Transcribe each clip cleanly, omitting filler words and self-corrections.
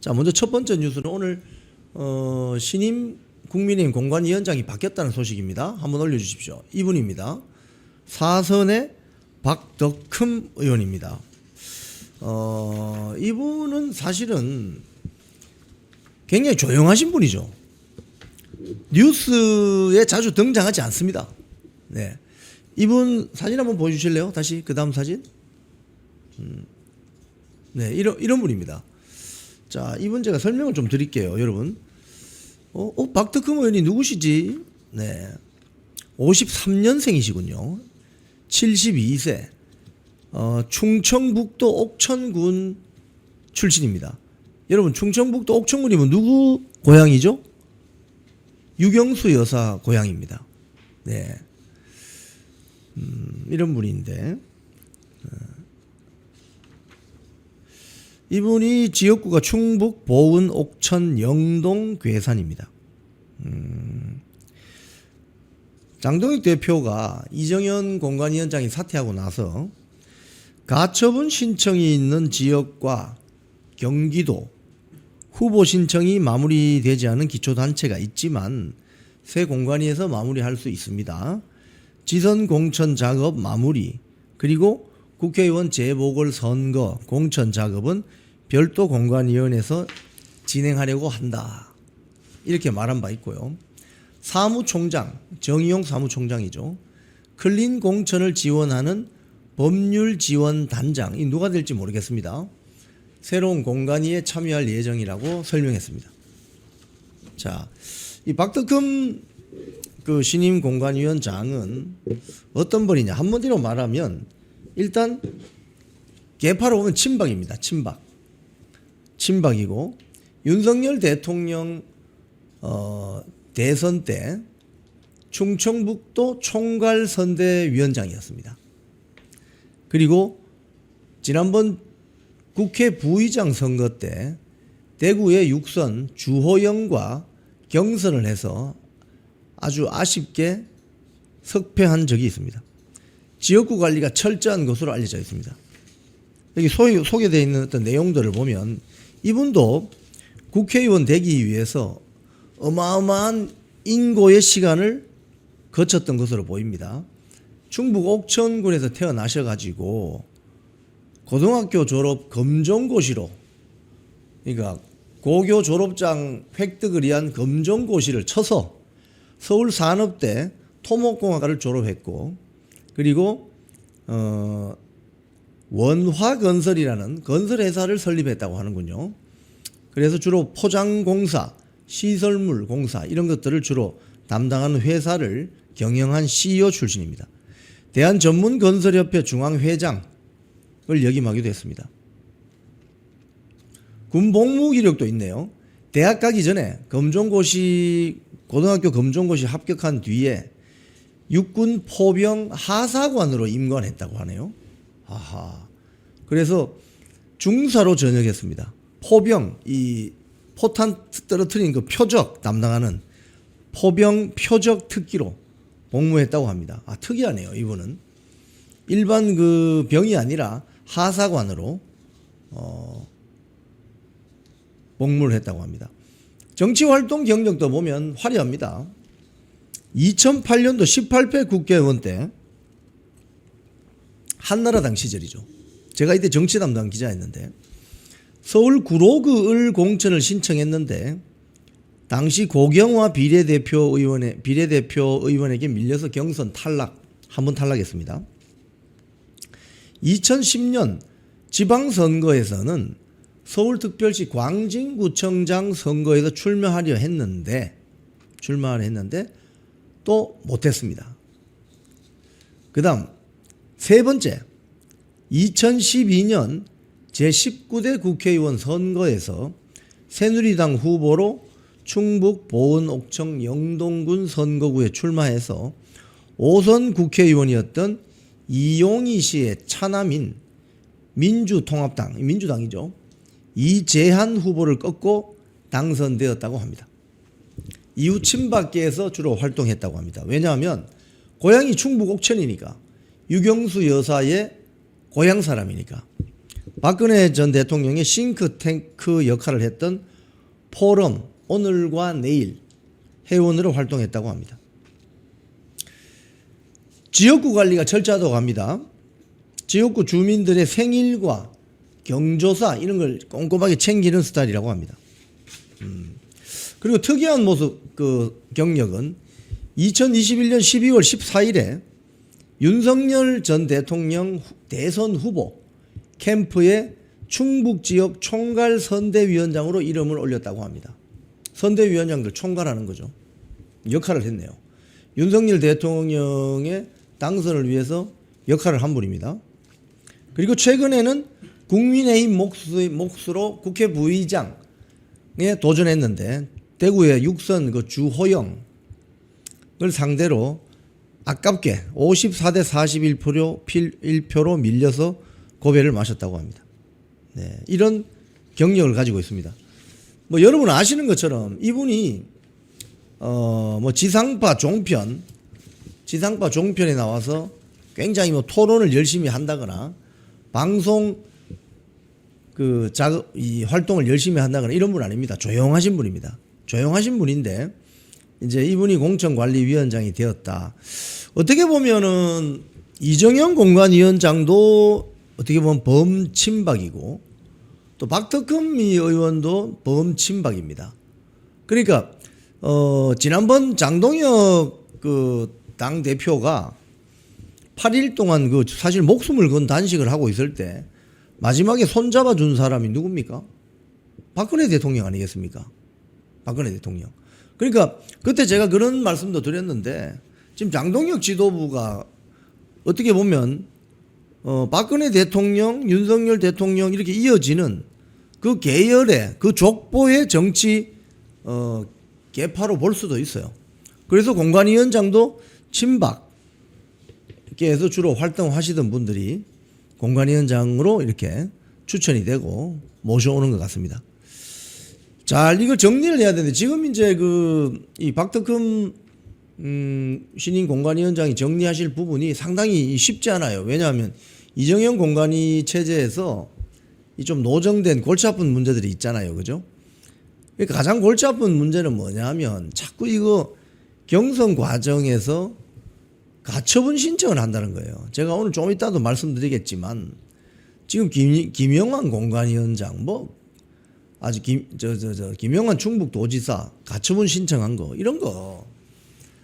자, 먼저 첫 번째 뉴스는 오늘 신임 국민의힘 공관위원장이 바뀌었다는 소식입니다. 한번 올려주십시오. 이분입니다. 사선의 박덕흠 의원입니다. 이분은 사실은 굉장히 조용하신 분이죠. 뉴스에 자주 등장하지 않습니다. 네, 이분 사진 한번 보여주실래요? 다시 그 다음 사진. 네, 이런 분입니다. 자, 이분 제가 설명을 좀 드릴게요, 여러분. 박덕흠 의원이 누구시지? 네, 53년생이시군요. 72세. 충청북도 옥천군 출신입니다. 여러분, 충청북도 옥천군이면 누구 고향이죠? 유경수 여사 고향입니다. 네, 이런 분인데, 이분이 지역구가 충북, 보은, 옥천, 영동, 괴산입니다. 장동익 대표가 이정현 공관위원장이 사퇴하고 나서 가처분 신청이 있는 지역과 경기도 후보 신청이 마무리되지 않은 기초단체가 있지만 새 공관위에서 마무리할 수 있습니다. 지선 공천 작업 마무리, 그리고 국회의원 재보궐선거 공천 작업은 별도 공관위원회에서 진행하려고 한다, 이렇게 말한 바 있고요. 사무총장, 정의용 사무총장이죠. 클린 공천을 지원하는 법률지원단장, 이 누가 될지 모르겠습니다. 새로운 공관위에 참여할 예정이라고 설명했습니다. 자, 이 박덕흠 그 신임 공관위원장은 어떤 분이냐? 한마디로 말하면 일단 개파로 보면 친박입니다. 친박이고 윤석열 대통령 대선 때 충청북도 총괄선대위원장이었습니다. 그리고 지난번 국회 부의장 선거 때 대구의 6선 주호영과 경선을 해서 아주 아쉽게 석패한 적이 있습니다. 지역구 관리가 철저한 것으로 알려져 있습니다. 여기 소개되어 있는 어떤 내용들을 보면 이분도 국회의원 되기 위해서 어마어마한 인고의 시간을 거쳤던 것으로 보입니다. 충북 옥천군에서 태어나셔가지고 고등학교 졸업 검정고시로, 그러니까 고교 졸업장 획득을 위한 검정고시를 쳐서 서울산업대 토목공학과를 졸업했고, 그리고 원화건설이라는 건설회사를 설립했다고 하는군요. 그래서 주로 포장공사, 시설물 공사 이런 것들을 주로 담당하는 회사를 경영한 CEO 출신입니다. 대한전문건설협회 중앙회장을 역임하기도 했습니다. 군복무 이력도 있네요. 대학 가기 전에 고등학교 검정고시 합격한 뒤에 육군 포병 하사관으로 임관했다고 하네요. 아하. 그래서 중사로 전역했습니다. 포병, 이 포탄 떨어뜨린 그 표적 담당하는 포병 표적 특기로 복무했다고 합니다. 아, 특이하네요, 이분은. 일반 그 병이 아니라 하사관으로 복무를 했다고 합니다. 정치활동 경력도 보면 화려합니다. 2008년도 18대 국회의원 때 한나라당 시절이죠. 제가 이때 정치 담당 기자였는데 서울 구로구 을 공천을 신청했는데 당시 고경화 비례대표 의원에게 밀려서 경선 탈락, 한 번 탈락했습니다. 2010년 지방선거에서는 서울특별시 광진구청장 선거에서 출마하려 했는데 또 못했습니다. 그 다음 세 번째, 2012년 제19대 국회의원 선거에서 새누리당 후보로 충북 보은 옥천 영동군 선거구에 출마해서 5선 국회의원이었던 이용희 씨의 차남인 민주통합당, 민주당이죠, 이재한 후보를 꺾고 당선되었다고 합니다. 이후 친박계에서 주로 활동했다고 합니다. 왜냐하면 고향이 충북 옥천이니까, 유경수 여사의 고향 사람이니까. 박근혜 전 대통령의 싱크탱크 역할을 했던 포럼 오늘과 내일 회원으로 활동했다고 합니다. 지역구 관리가 철저하다고 합니다. 지역구 주민들의 생일과 경조사 이런 걸 꼼꼼하게 챙기는 스타일이라고 합니다. 그리고 특이한 모습 그 경력은 2021년 12월 14일에 윤석열 전 대통령 대선 후보 캠프에 충북 지역 총괄 선대위원장으로 이름을 올렸다고 합니다. 선대위원장들 총괄하는 거죠. 역할을 했네요. 윤석열 대통령의 당선을 위해서 역할을 한 분입니다. 그리고 최근에는 국민의힘 몫으로 국회 부의장에 도전했는데 대구의 6선 그 주호영을 상대로 아깝게 54대 41표로 밀려서 고배를 마셨다고 합니다. 네, 이런 경력을 가지고 있습니다. 뭐 여러분 아시는 것처럼 이분이 뭐 지상파 종편에 나와서 굉장히 뭐 토론을 열심히 한다거나 방송 이 활동을 열심히 한다거나 이런 분 아닙니다. 조용하신 분입니다. 조용하신 분인데 이제 이분이 공천관리위원장이 되었다. 어떻게 보면은 이정현 공관위원장도 어떻게 보면 범친박이고 또 박덕흠 의원도 범친박입니다. 그러니까 지난번 장동혁 그 당 대표가 8일 동안 그 사실 목숨을 건 단식을 하고 있을 때 마지막에 손잡아 준 사람이 누굽니까? 박근혜 대통령 아니겠습니까? 박근혜 대통령. 그러니까 그때 제가 그런 말씀도 드렸는데 지금 장동혁 지도부가 어떻게 보면 박근혜 대통령, 윤석열 대통령 이렇게 이어지는 그 계열의 그 족보의 정치 계파로 볼 수도 있어요. 그래서 공관위원장도 친박계에서 주로 활동하시던 분들이 공관위원장으로 이렇게 추천이 되고 모셔오는 것 같습니다. 자, 이걸 정리를 해야 되는데 지금 이제 이 박덕흠 신임 공관위원장이 정리하실 부분이 상당히 쉽지 않아요. 왜냐하면 이정현 공관위 체제에서 이 좀 노정된 골치 아픈 문제들이 있잖아요. 그죠? 그러니까 가장 골치 아픈 문제는 뭐냐면 자꾸 이거 경선 과정에서 가처분 신청을 한다는 거예요. 제가 오늘 좀 이따도 말씀드리겠지만 지금 김영환 공관위원장 아직 김영환 충북도지사 가처분 신청한 거 이런 거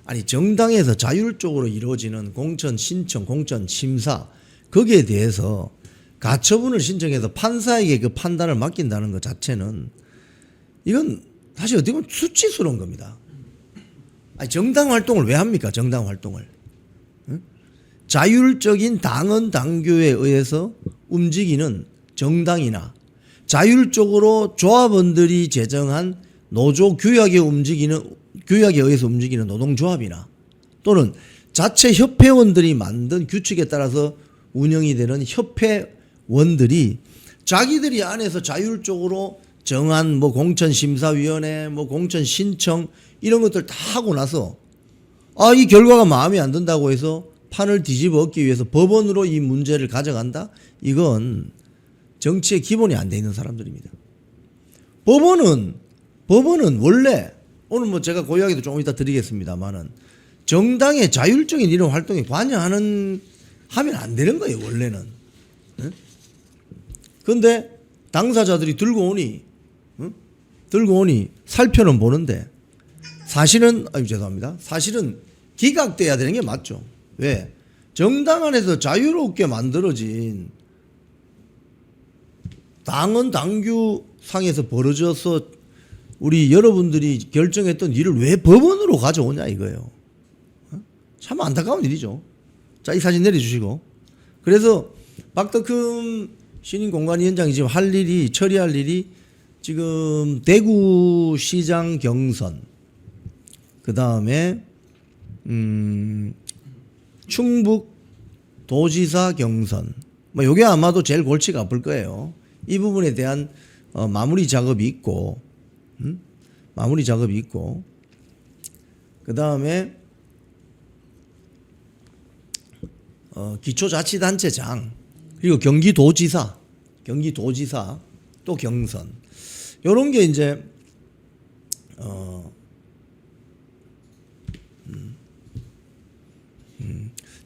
아니 정당에서 자율적으로 이루어지는 공천 신청, 공천 심사 거기에 대해서 가처분을 신청해서 판사에게 그 판단을 맡긴다는 것 자체는 이건 사실 어떻게 보면 수치스러운 겁니다. 아니 정당 활동을 왜 합니까? 정당 활동을. 응? 자율적인 당헌 당규에 의해서 움직이는 정당이나 자율적으로 조합원들이 제정한 노조 규약에 의해서 움직이는 노동조합이나 또는 자체 협회원들이 만든 규칙에 따라서 운영이 되는 협회원들이 자기들이 안에서 자율적으로 정한 뭐 공천심사위원회, 뭐 공천신청 이런 것들 다 하고 나서 이 결과가 마음에 안 든다고 해서 판을 뒤집어 엎기 위해서 법원으로 이 문제를 가져간다? 이건 정치의 기본이 안 돼 있는 사람들입니다. 법원은 원래 오늘 뭐 제가 그 이야기도 조금 이따 드리겠습니다만은 정당의 자율적인 이런 활동에 관여하면 안 되는 거예요, 원래는. 그런데 당사자들이 들고 오니 살펴는 보는데 사실은 기각돼야 되는 게 맞죠. 왜? 정당 안에서 자유롭게 만들어진 당헌 당규 상에서 벌어져서 우리 여러분들이 결정했던 일을 왜 법원으로 가져오냐 이거예요. 참 안타까운 일이죠. 자, 이 사진 내려주시고. 그래서 박덕흠 신임 공관위원장이 지금 처리할 일이 지금 대구시장 경선, 그 다음에 충북 도지사 경선, 뭐 요게 아마도 제일 골치가 아플 거예요. 이 부분에 대한 마무리 작업이 있고, 그 다음에 기초자치단체장 그리고 경기도지사 경기도지사, 또 경선. 요런 게 이제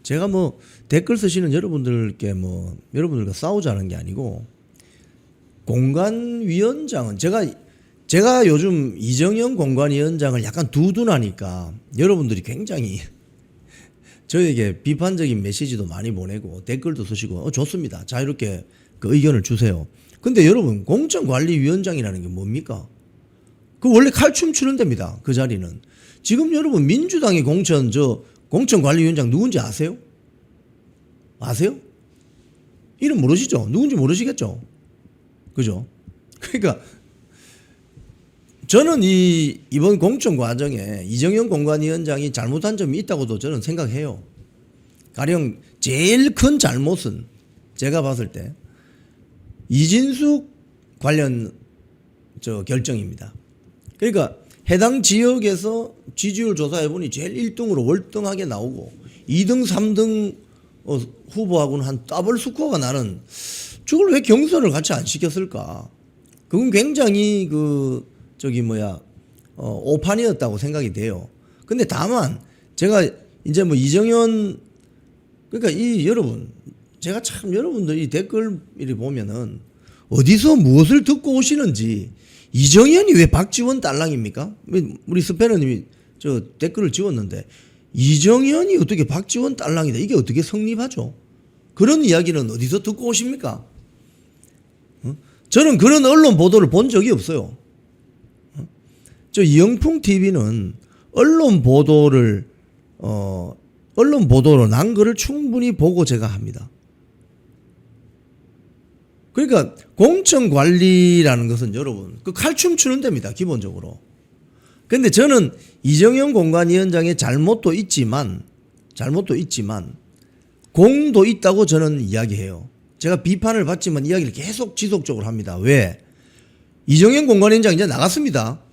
제가 뭐 댓글 쓰시는 여러분들께 뭐 여러분들과 싸우자는 게 아니고, 공관위원장은 제가 요즘 이정현 공관위원장을 약간 두둔하니까 여러분들이 굉장히 저에게 비판적인 메시지도 많이 보내고 댓글도 쓰시고 좋습니다. 자유롭게 그 의견을 주세요. 근데 여러분, 공천관리위원장이라는 게 뭡니까? 그 원래 칼춤 추는 데입니다. 그 자리는. 지금 여러분 민주당의 공천관리위원장 누군지 아세요? 아세요? 이름 모르시죠? 누군지 모르시겠죠? 그죠? 그러니까 저는 이번 공천 과정에 이정현 공관위원장이 잘못한 점이 있다고도 저는 생각해요. 가령 제일 큰 잘못은 제가 봤을 때 이진숙 관련 결정입니다. 그러니까 해당 지역에서 지지율 조사해보니 제일 1등으로 월등하게 나오고 2등, 3등 후보하고는 한 더블 스코어가 나는, 저걸 왜 경선을 같이 안 시켰을까? 그건 굉장히 오판이었다고 생각이 돼요. 근데 다만 제가 이제 뭐 이정현, 그러니까 여러분, 제가 참 여러분들 이 댓글 이렇게 보면은 어디서 무엇을 듣고 오시는지, 이정현이 왜 박지원 딸랑입니까? 우리 스패너님이 저 댓글을 지웠는데, 이정현이 어떻게 박지원 딸랑이다, 이게 어떻게 성립하죠? 그런 이야기는 어디서 듣고 오십니까? 저는 그런 언론 보도를 본 적이 없어요. 저 이영풍 TV는 언론 보도로 난 거를 충분히 보고 제가 합니다. 그러니까 공천 관리라는 것은 여러분 그 칼춤 추는 데입니다, 기본적으로. 근데 저는 이정현 공관위원장의 잘못도 있지만 공도 있다고 저는 이야기해요. 제가 비판을 받지만 이야기를 계속 지속적으로 합니다. 왜? 이정현 공관위원장 이제 나갔습니다.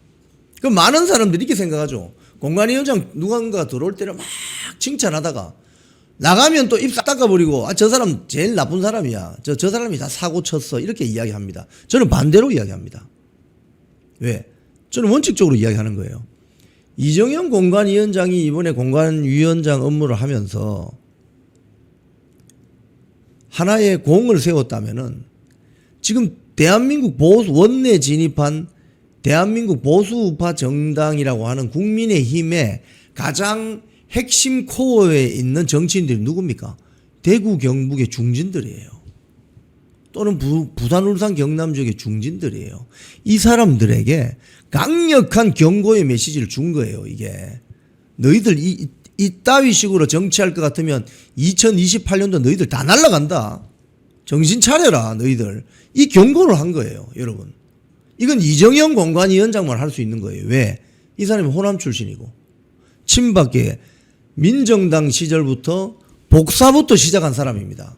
그 많은 사람들이 이렇게 생각하죠. 공관위원장 누군가 들어올 때는 막 칭찬하다가 나가면 또 입 싹 닦아버리고, 저 사람 제일 나쁜 사람이야, 저 사람이 다 사고 쳤어, 이렇게 이야기합니다. 저는 반대로 이야기합니다. 왜? 저는 원칙적으로 이야기하는 거예요. 이정현 공관위원장이 이번에 공관위원장 업무를 하면서 하나의 공을 세웠다면은, 지금 대한민국 원내 진입한 대한민국 보수우파 정당이라고 하는 국민의힘의 가장 핵심 코어에 있는 정치인들이 누굽니까? 대구 경북의 중진들이에요. 또는 부산 울산 경남 지역의 중진들이에요. 이 사람들에게 강력한 경고의 메시지를 준 거예요. 이게 너희들 이따위 식으로 정치할 것 같으면 2028년도 너희들 다 날아간다, 정신 차려라 너희들, 이 경고를 한 거예요. 여러분, 이건 이정현 공관위원장만 할 수 있는 거예요. 왜? 이 사람이 호남 출신이고 친박계 민정당 시절부터 복사부터 시작한 사람입니다.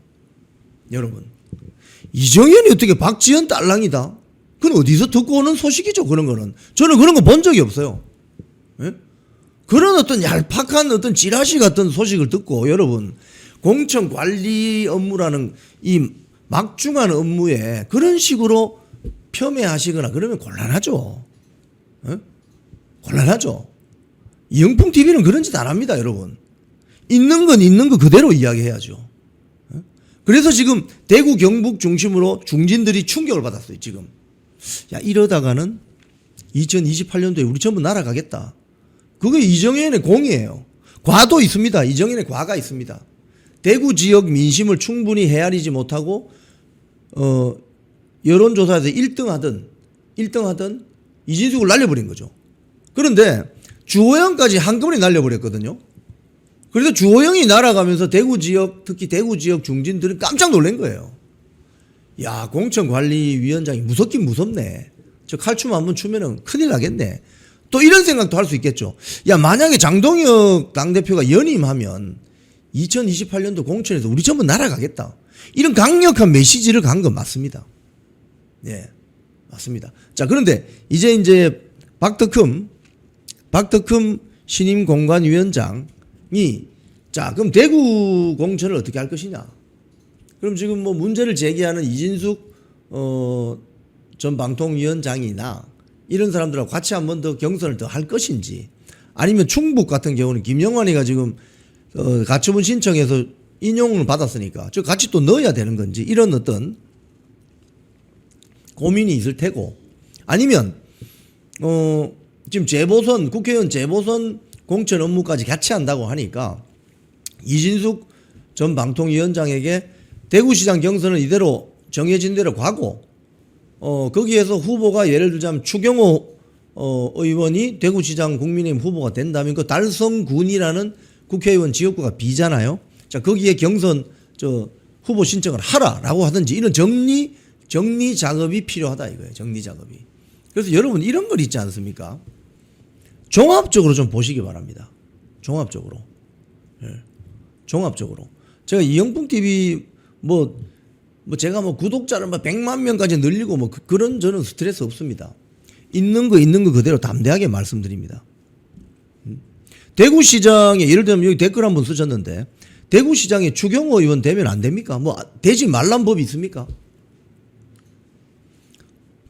여러분, 이정현이 어떻게 박지원 딸랑이다? 그건 어디서 듣고 오는 소식이죠. 그런 거는 저는 그런 거 본 적이 없어요. 예? 그런 어떤 얄팍한 어떤 찌라시 같은 소식을 듣고 여러분, 공천 관리 업무라는 이 막중한 업무에 그런 식으로 폄훼하시거나 그러면 곤란하죠. 예? 곤란하죠. 이영풍 TV는 그런 짓 안 합니다, 여러분. 있는 건 있는 거 그대로 이야기해야죠. 예? 그래서 지금 대구 경북 중심으로 중진들이 충격을 받았어요, 지금. 야, 이러다가는 2028년도에 우리 전부 날아가겠다. 그게 이정현의 공이에요. 과도 있습니다. 이정현의 과가 있습니다. 대구 지역 민심을 충분히 헤아리지 못하고 여론조사에서 1등하던 이진숙을 날려버린 거죠. 그런데 주호영까지 한꺼번에 날려버렸거든요. 그래서 주호영이 날아가면서 대구 지역, 특히 대구 지역 중진들은 깜짝 놀란 거예요. 야, 공천관리위원장이 무섭긴 무섭네. 저 칼춤 한번 추면은 큰일 나겠네. 또 이런 생각도 할 수 있겠죠. 야, 만약에 장동혁 당대표가 연임하면 2028년도 공천에서 우리 전부 날아가겠다, 이런 강력한 메시지를 간 건 맞습니다. 예, 맞습니다. 자, 그런데 이제 박덕흠 신임 공관위원장이, 자, 그럼 대구 공천을 어떻게 할 것이냐? 그럼 지금 뭐 문제를 제기하는 이진숙 전 방통위원장이나 이런 사람들하고 같이 한 번 더 경선을 더 할 것인지, 아니면 충북 같은 경우는 김영환이가 지금 가처분 신청해서 인용을 받았으니까 저 같이 또 넣어야 되는 건지, 이런 어떤 고민이 있을 테고, 아니면 지금 재보선, 국회의원 재보선 공천 업무까지 같이 한다고 하니까 이진숙 전 방통위원장에게 대구시장 경선은 이대로 정해진 대로 가고, 거기에서 후보가 예를 들자면 추경호 의원이 대구시장 국민의힘 후보가 된다면 그 달성군이라는 국회의원 지역구가 비잖아요. 자, 거기에 경선 후보 신청을 하라라고 하든지, 이런 정리 작업이 필요하다 이거예요. 정리 작업이. 그래서 여러분 이런 걸 있지 않습니까? 종합적으로 좀 보시기 바랍니다. 종합적으로. 예. 종합적으로. 제가 이영풍 TV 제가 구독자를 100만 명까지 늘리고 그런 저는 스트레스 없습니다. 있는 거 그대로 담대하게 말씀드립니다. 대구시장에 예를 들면 여기 댓글 한번 쓰셨는데, 대구시장에 추경호 의원 되면 안 됩니까? 되지 말란 법이 있습니까?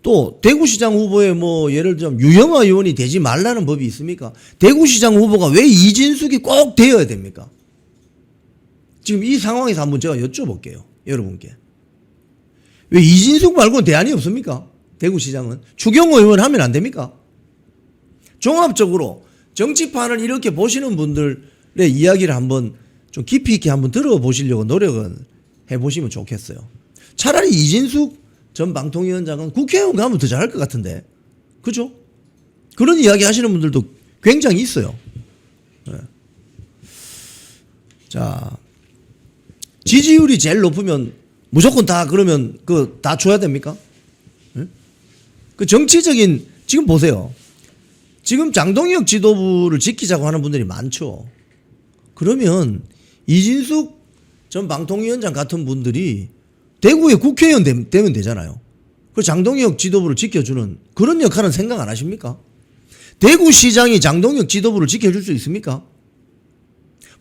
또 대구시장 후보에 예를 들면 유영아 의원이 되지 말라는 법이 있습니까? 대구시장 후보가 왜 이진숙이 꼭 되어야 됩니까? 지금 이 상황에서 한번 제가 여쭤볼게요. 여러분께. 왜 이진숙 말고는 대안이 없습니까? 대구시장은. 추경호 의원 하면 안 됩니까? 종합적으로 정치판을 이렇게 보시는 분들의 이야기를 한번 좀 깊이 있게 한번 들어보시려고 노력은 해보시면 좋겠어요. 차라리 이진숙 전 방통위원장은 국회의원 가면 더 잘할 것 같은데. 그죠? 그런 이야기 하시는 분들도 굉장히 있어요. 네. 자, 지지율이 제일 높으면 무조건 다 그러면 다 줘야 됩니까? 네? 그 정치적인, 지금 보세요. 지금 장동혁 지도부를 지키자고 하는 분들이 많죠. 그러면 이진숙 전 방통위원장 같은 분들이 대구의 국회의원 되면 되잖아요. 그 장동혁 지도부를 지켜주는 그런 역할은 생각 안 하십니까? 대구시장이 장동혁 지도부를 지켜줄 수 있습니까?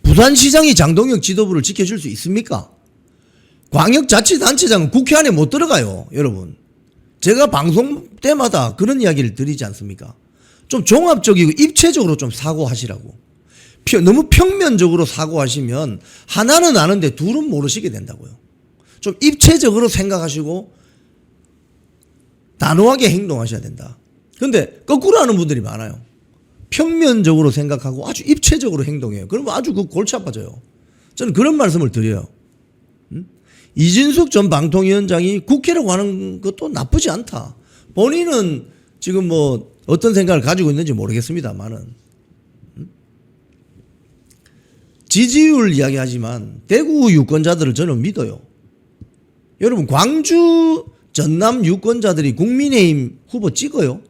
부산시장이 장동혁 지도부를 지켜줄 수 있습니까? 광역자치단체장은 국회 안에 못 들어가요, 여러분. 제가 방송 때마다 그런 이야기를 드리지 않습니까? 좀 종합적이고 입체적으로 좀 사고하시라고. 너무 평면적으로 사고하시면 하나는 아는데 둘은 모르시게 된다고요. 좀 입체적으로 생각하시고 단호하게 행동하셔야 된다. 근데 거꾸로 하는 분들이 많아요. 평면적으로 생각하고 아주 입체적으로 행동해요. 그러면 아주 골치 아파져요. 저는 그런 말씀을 드려요. 이진숙 전 방통위원장이 국회로 가는 것도 나쁘지 않다. 본인은 지금 어떤 생각을 가지고 있는지 모르겠습니다만은. 지지율 이야기하지만 대구 유권자들을 저는 믿어요. 여러분, 광주 전남 유권자들이 국민의힘 후보 찍어요?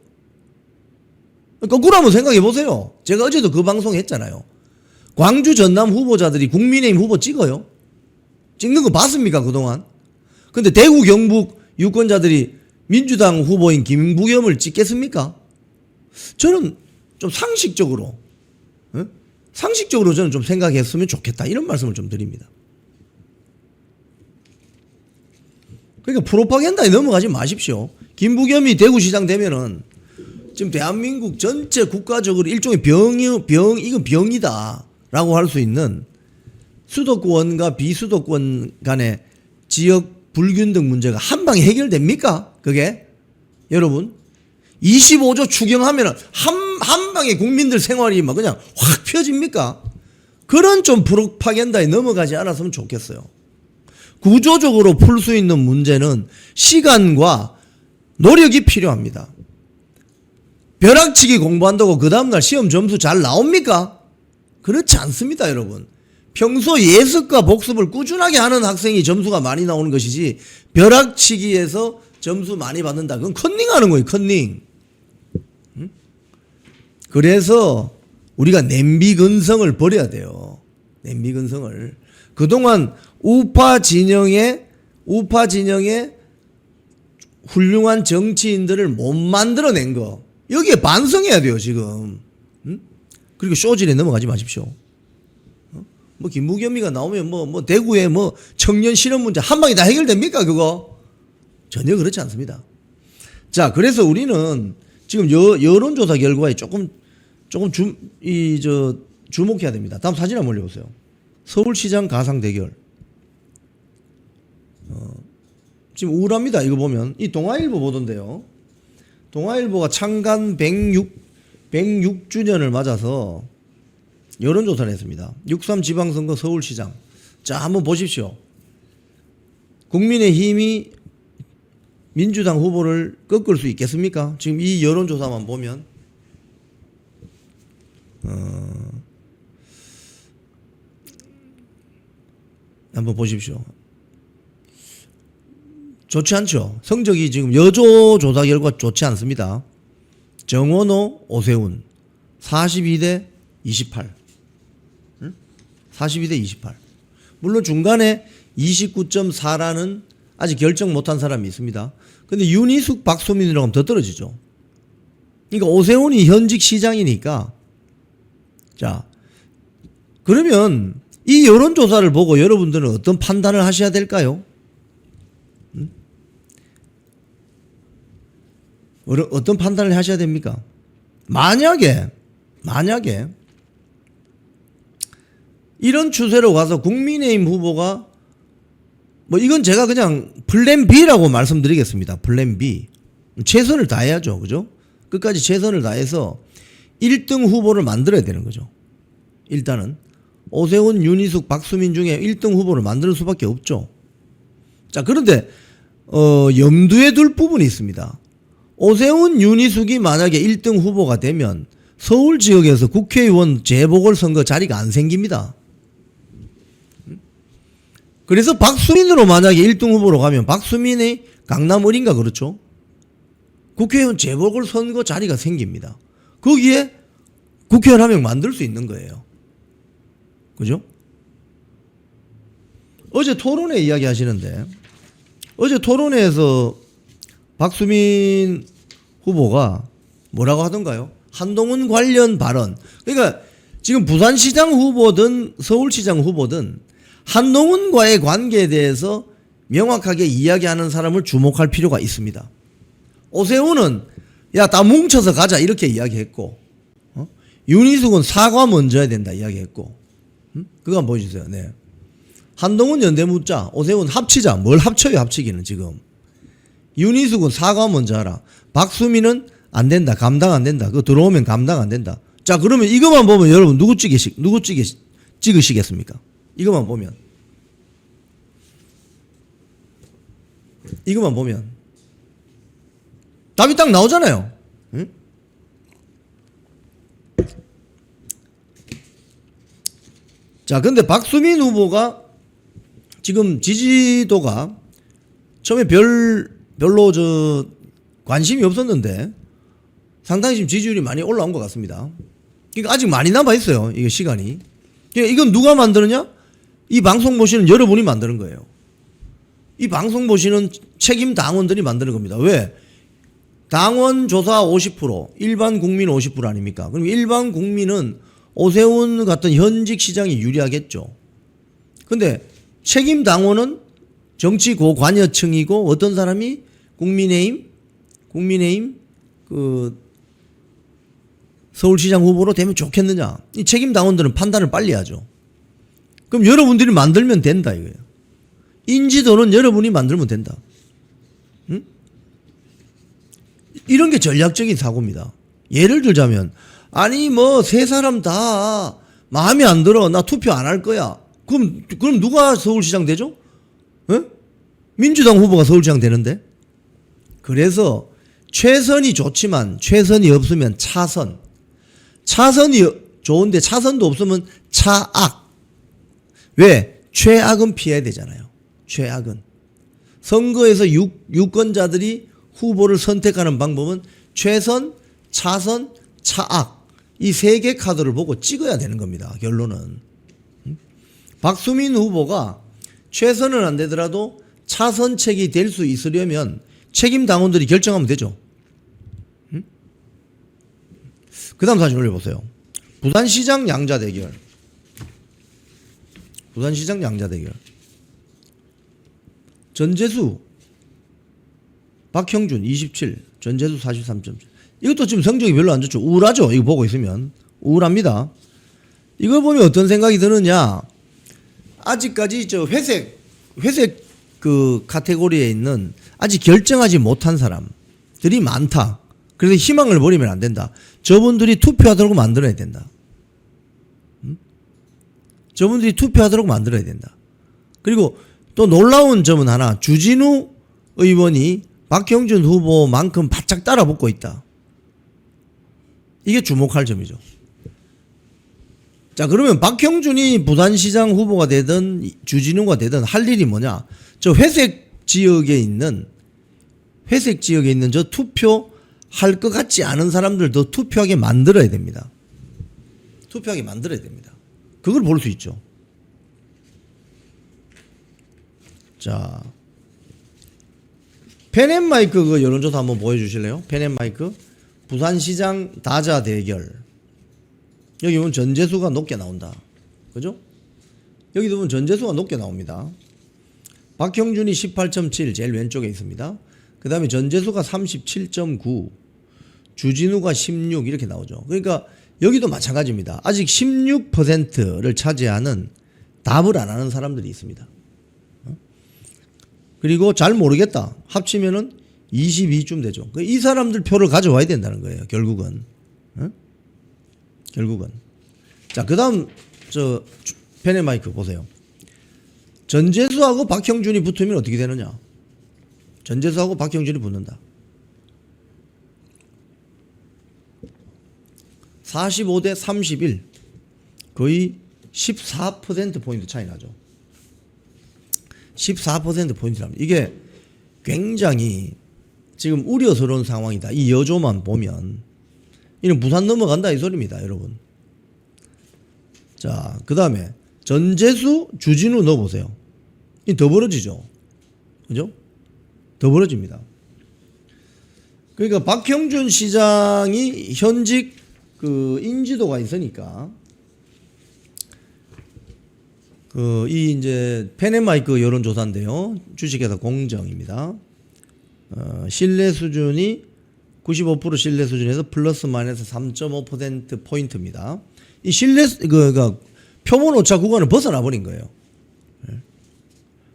거꾸로 한번 생각해 보세요. 제가 어제도 그 방송 했잖아요. 광주 전남 후보자들이 국민의힘 후보 찍어요? 찍는 거 봤습니까, 그동안? 근데 대구 경북 유권자들이 민주당 후보인 김부겸을 찍겠습니까? 저는 좀 상식적으로 저는 좀 생각했으면 좋겠다, 이런 말씀을 좀 드립니다. 그러니까 프로파간다에 넘어가지 마십시오. 김부겸이 대구시장 되면은 지금 대한민국 전체 국가적으로 일종의 이건 병이다라고 할 수 있는 수도권과 비수도권 간의 지역 불균등 문제가 한 방에 해결됩니까? 그게? 여러분, 25조 추경하면은 한 방에 국민들 생활이 그냥 확 펴집니까? 그런 좀 프로파간다에 넘어가지 않았으면 좋겠어요. 구조적으로 풀 수 있는 문제는 시간과 노력이 필요합니다. 벼락치기 공부한다고 그 다음날 시험 점수 잘 나옵니까? 그렇지 않습니다, 여러분. 평소 예습과 복습을 꾸준하게 하는 학생이 점수가 많이 나오는 것이지, 벼락치기에서 점수 많이 받는다, 그건 컨닝하는 거예요, 컨닝. 그래서 우리가 냄비근성을 버려야 돼요. 냄비근성을. 그동안 우파 진영의 훌륭한 정치인들을 못 만들어낸 거, 여기에 반성해야 돼요, 지금. 그리고 쇼질에 넘어가지 마십시오. 김부겸이가 나오면 대구에 청년 실업 문제 한 방에 다 해결됩니까, 그거? 전혀 그렇지 않습니다. 자, 그래서 우리는 지금 여론조사 결과에 조금 주목해야 됩니다. 다음 사진 한번 올려보세요. 서울시장 가상 대결. 지금 우울합니다. 이거 보면. 이 동아일보 보던데요. 동아일보가 창간 106주년을 맞아서 여론조사를 했습니다. 6.3 지방선거 서울시장. 자, 한번 보십시오. 국민의힘이 민주당 후보를 꺾을 수 있겠습니까? 지금 이 여론조사만 보면 한번 보십시오. 좋지 않죠. 성적이 지금 여조 조사 결과 좋지 않습니다. 정원호, 오세훈 42대 28. 42대 28. 물론 중간에 29.4라는 아직 결정 못한 사람이 있습니다. 근데 윤희숙, 박수민이라고 하면 더 떨어지죠. 그러니까 오세훈이 현직 시장이니까. 자, 그러면 이 여론조사를 보고 여러분들은 어떤 판단을 하셔야 될까요? 어떤 판단을 하셔야 됩니까? 만약에 이런 추세로 가서 국민의힘 후보가 뭐 이건 제가 그냥 플랜 B라고 말씀드리겠습니다. 플랜 B. 최선을 다해야죠. 그죠? 끝까지 최선을 다해서 1등 후보를 만들어야 되는 거죠. 일단은 오세훈, 윤희숙, 박수민 중에 1등 후보를 만들 수밖에 없죠. 자, 그런데 염두에 둘 부분이 있습니다. 오세훈, 윤희숙이 만약에 1등 후보가 되면 서울 지역에서 국회의원 재보궐선거 자리가 안 생깁니다. 그래서 박수민으로 만약에 1등 후보로 가면 박수민의 강남 어린가 그렇죠? 국회의원 재보궐선거 자리가 생깁니다. 거기에 국회의원 한 명 만들 수 있는 거예요. 그죠? 어제 토론회 이야기 하시는데 어제 토론회에서 박수민 후보가 뭐라고 하던가요? 한동훈 관련 발언. 그러니까 지금 부산시장 후보든 서울시장 후보든 한동훈과의 관계에 대해서 명확하게 이야기하는 사람을 주목할 필요가 있습니다. 오세훈은 야, 다 뭉쳐서 가자 이렇게 이야기했고, 윤희숙은 사과 먼저 해야 된다 이야기했고, 그거 한번 보여주세요. 네. 한동훈 연대묻자, 오세훈 합치자. 뭘 합쳐요 합치기는 지금. 윤희숙은 사과 먼저 하라. 박수민은 안 된다. 감당 안 된다. 그거 들어오면 감당 안 된다. 자, 그러면 이것만 보면 여러분 누구 찍으시겠습니까? 이것만 보면. 이것만 보면. 답이 딱 나오잖아요. 응? 자, 근데 박수민 후보가 지금 지지도가 처음에 별로 관심이 없었는데 상당히 지금 지지율이 많이 올라온 것 같습니다. 그러니까 아직 많이 남아 있어요. 이게 시간이. 그러니까 이건 누가 만드느냐? 이 방송 보시는 여러분이 만드는 거예요. 이 방송 보시는 책임 당원들이 만드는 겁니다. 왜? 당원 조사 50%, 일반 국민 50% 아닙니까? 그럼 일반 국민은 오세훈 같은 현직 시장이 유리하겠죠. 근데 책임 당원은 정치 고관여층이고 어떤 사람이 국민의힘 그 서울시장 후보로 되면 좋겠느냐. 이 책임 당원들은 판단을 빨리 하죠. 그럼 여러분들이 만들면 된다 이거예요. 인지도는 여러분이 만들면 된다. 응? 이런 게 전략적인 사고입니다. 예를 들자면 아니 뭐 세 사람 다 마음에 안 들어. 나 투표 안 할 거야. 그럼 누가 서울시장 되죠? 에? 민주당 후보가 서울시장 되는데. 그래서 최선이 좋지만 최선이 없으면 차선. 차선이 좋은데 차선도 없으면 차악. 왜? 최악은 피해야 되잖아요. 최악은. 선거에서 유권자들이 후보를 선택하는 방법은 최선, 차선, 차악. 이 세 개 카드를 보고 찍어야 되는 겁니다. 결론은. 박수민 후보가 최선은 안 되더라도 차선책이 될 수 있으려면 책임 당원들이 결정하면 되죠. 그 다음 사진 올려보세요. 부산시장 양자 대결. 부산시장 양자 대결. 전재수 박형준 27, 전재수 43점. 이것도 지금 성적이 별로 안 좋죠. 우울하죠. 이거 보고 있으면 우울합니다. 이걸 보면 어떤 생각이 드느냐? 아직까지 저 회색 그 카테고리에 있는 아직 결정하지 못한 사람들이 많다. 그래서 희망을 버리면 안 된다. 저분들이 투표하도록 만들어야 된다. 저분들이 투표하도록 만들어야 된다. 그리고 또 놀라운 점은 하나, 주진우 의원이 박형준 후보만큼 바짝 따라붙고 있다. 이게 주목할 점이죠. 자, 그러면 박형준이 부산시장 후보가 되든 주진우가 되든 할 일이 뭐냐? 저 회색 지역에 있는 저 투표할 것 같지 않은 사람들도 투표하게 만들어야 됩니다. 투표하게 만들어야 됩니다. 그걸 볼 수 있죠. 자, 펜앤마이크 그 여론조사 한번 보여주실래요? 펜앤마이크 부산시장 다자 대결. 여기 보면 전재수가 높게 나온다. 그죠? 여기도 보면 전재수가 높게 나옵니다. 박형준이 18.7 제일 왼쪽에 있습니다. 그 다음에 전재수가 37.9, 주진우가 16 이렇게 나오죠. 그러니까 여기도 마찬가지입니다. 아직 16%를 차지하는 답을 안 하는 사람들이 있습니다. 그리고 잘 모르겠다. 합치면은 22쯤 되죠. 이 사람들 표를 가져와야 된다는 거예요. 결국은. 결국은. 자, 그 다음 저 펜앤마이크 보세요. 전재수하고 박형준이 붙으면 어떻게 되느냐? 전재수하고 박형준이 붙는다. 45대 31, 거의 14%포인트 차이 나죠. 14%포인트랍니다. 이게 굉장히 지금 우려스러운 상황이다. 이 여조만 보면 이는 부산 넘어간다 이 소리입니다, 여러분. 자, 그 다음에 전재수, 주진우 넣어보세요. 이 더 벌어지죠. 그죠? 더 벌어집니다. 그러니까 박형준 시장이 현직 그 인지도가 있으니까 이 이제 펜앤마이크 여론조사인데요. 주식회사 공정입니다. 신뢰 수준이 95% 신뢰 수준에서 플러스 마이너스 3.5% 포인트입니다. 이 신뢰 그러니까 표본 오차 구간을 벗어나 버린 거예요.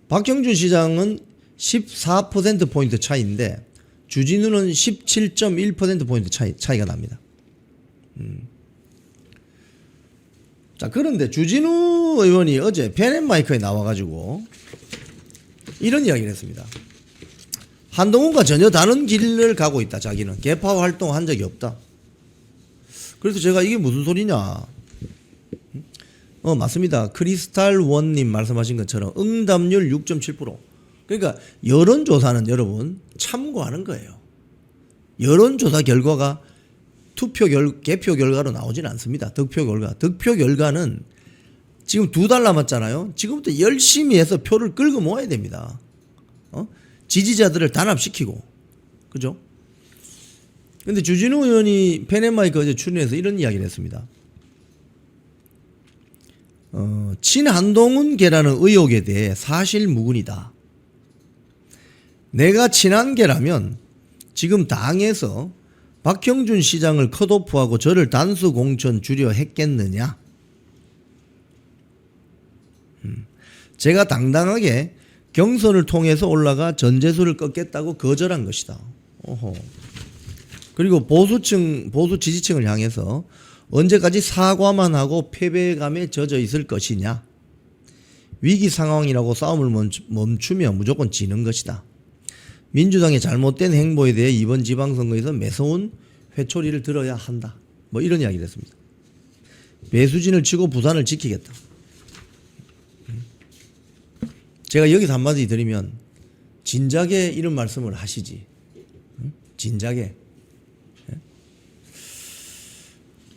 박형준 시장은 14% 포인트 차이인데 주진우는 17.1% 포인트 차이가 납니다. 자, 그런데 주진우 의원이 어제 펜앤마이크에 나와가지고 이런 이야기를 했습니다. 한동훈과 전혀 다른 길을 가고 있다. 자기는 개파 활동한 적이 없다. 그래서 제가 이게 무슨 소리냐? 맞습니다. 크리스탈 원님 말씀하신 것처럼 응답률 6.7%. 그러니까 여론조사는 여러분 참고하는 거예요. 여론조사 결과가 개표 결과로 나오진 않습니다. 득표 결과는 지금 2달 남았잖아요. 지금부터 열심히 해서 표를 끌고 모아야 됩니다. 지지자들을 단합시키고. 그죠? 근데 주진우 의원이 펜앤마이크 어제 출연해서 이런 이야기를 했습니다. 친한동훈계라는 의혹에 대해 사실 무근이다. 내가 친한계라면 지금 당에서 박형준 시장을 컷오프하고 저를 단수 공천 주려 했겠느냐? 제가 당당하게 경선을 통해서 올라가 전재수를 꺾겠다고 거절한 것이다. 오호. 그리고 보수 지지층을 향해서 언제까지 사과만 하고 패배감에 젖어 있을 것이냐? 위기 상황이라고 싸움을 멈추면 무조건 지는 것이다. 민주당의 잘못된 행보에 대해 이번 지방선거에서 매서운 회초리를 들어야 한다. 뭐 이런 이야기를 했습니다. 배수진을 치고 부산을 지키겠다. 제가 여기서 한마디 드리면 진작에 이런 말씀을 하시지. 진작에.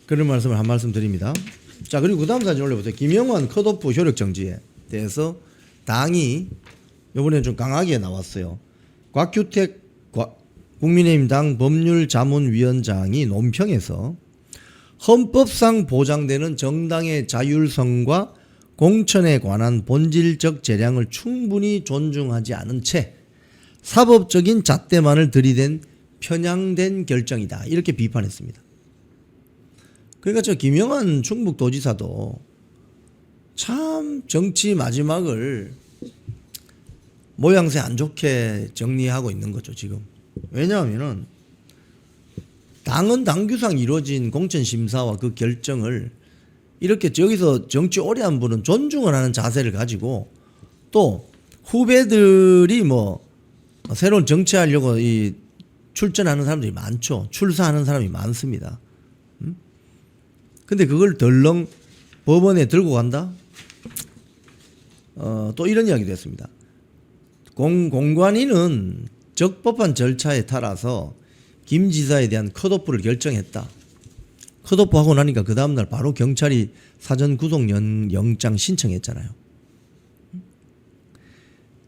그런 말씀을 한 말씀 드립니다. 자, 그리고 그 다음 사진 올려보세요. 김영환 컷오프 효력 정지에 대해서 당이 이번에 좀 강하게 나왔어요. 곽규택 국민의힘당 법률자문위원장이 논평에서 헌법상 보장되는 정당의 자율성과 공천에 관한 본질적 재량을 충분히 존중하지 않은 채 사법적인 잣대만을 들이댄 편향된 결정이다. 이렇게 비판했습니다. 그러니까 저 김영환 충북도지사도 참 정치 마지막을 모양새 안 좋게 정리하고 있는 거죠, 지금. 왜냐하면은 당은 당규상 이루어진 공천심사와 그 결정을 이렇게 저기서 정치 오래 한 분은 존중을 하는 자세를 가지고 또 후배들이 뭐 새로운 정치하려고 이 출전하는 사람들이 많죠. 출사하는 사람이 많습니다. 근데 그걸 덜렁 법원에 들고 간다? 또 이런 이야기도 했습니다. 공관위는 적법한 절차에 따라서 김 지사에 대한 컷오프를 결정했다. 컷오프하고 나니까 그 다음날 바로 경찰이 사전 구속 영장 신청했잖아요.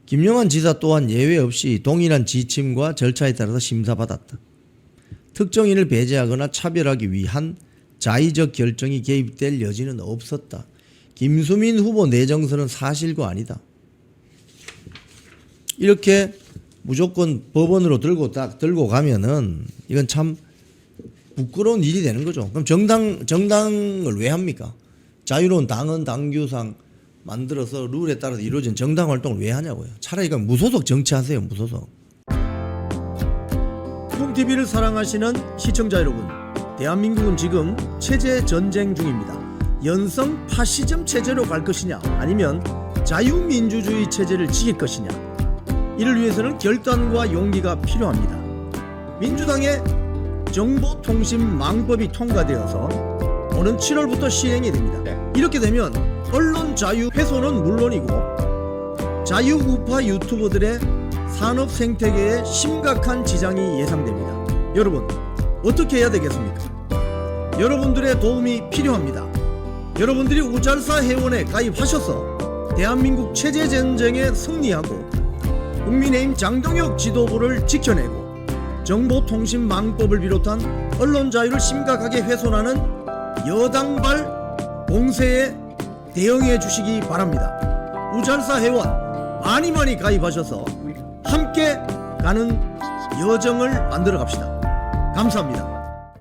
김영환 지사 또한 예외 없이 동일한 지침과 절차에 따라서 심사받았다. 특정인을 배제하거나 차별하기 위한 자의적 결정이 개입될 여지는 없었다. 김수민 후보 내정서는 사실과 아니다. 이렇게 무조건 법원으로 들고 가면은 이건 참 부끄러운 일이 되는 거죠. 그럼 정당을 왜 합니까? 자유로운 당은 당규상 만들어서 룰에 따라서 이루어진 정당 활동을 왜 하냐고요. 차라리 그냥 무소속 정치하세요. 무소속. 콩TV를 사랑하시는 시청자 여러분, 대한민국은 지금 체제 전쟁 중입니다. 연성 파시즘 체제로 갈 것이냐, 아니면 자유민주주의 체제를 지킬 것이냐, 이를 위해서는 결단과 용기가 필요합니다. 민주당의 정보통신망법이 통과되어서 오는 7월부터 시행이 됩니다. 이렇게 되면 언론 자유 훼손은 물론이고 자유우파 유튜버들의 산업 생태계에 심각한 지장이 예상됩니다. 여러분, 어떻게 해야 되겠습니까? 여러분들의 도움이 필요합니다. 여러분들이 우잘사 회원에 가입하셔서 대한민국 체제 전쟁에 승리하고 국민의힘 장동혁 지도부를 지켜내고 정보통신망법을 비롯한 언론 자유를 심각하게 훼손하는 여당발 공세에 대응해 주시기 바랍니다. 우잘사 회원 많이 가입하셔서 함께 가는 여정을 만들어 갑시다. 감사합니다.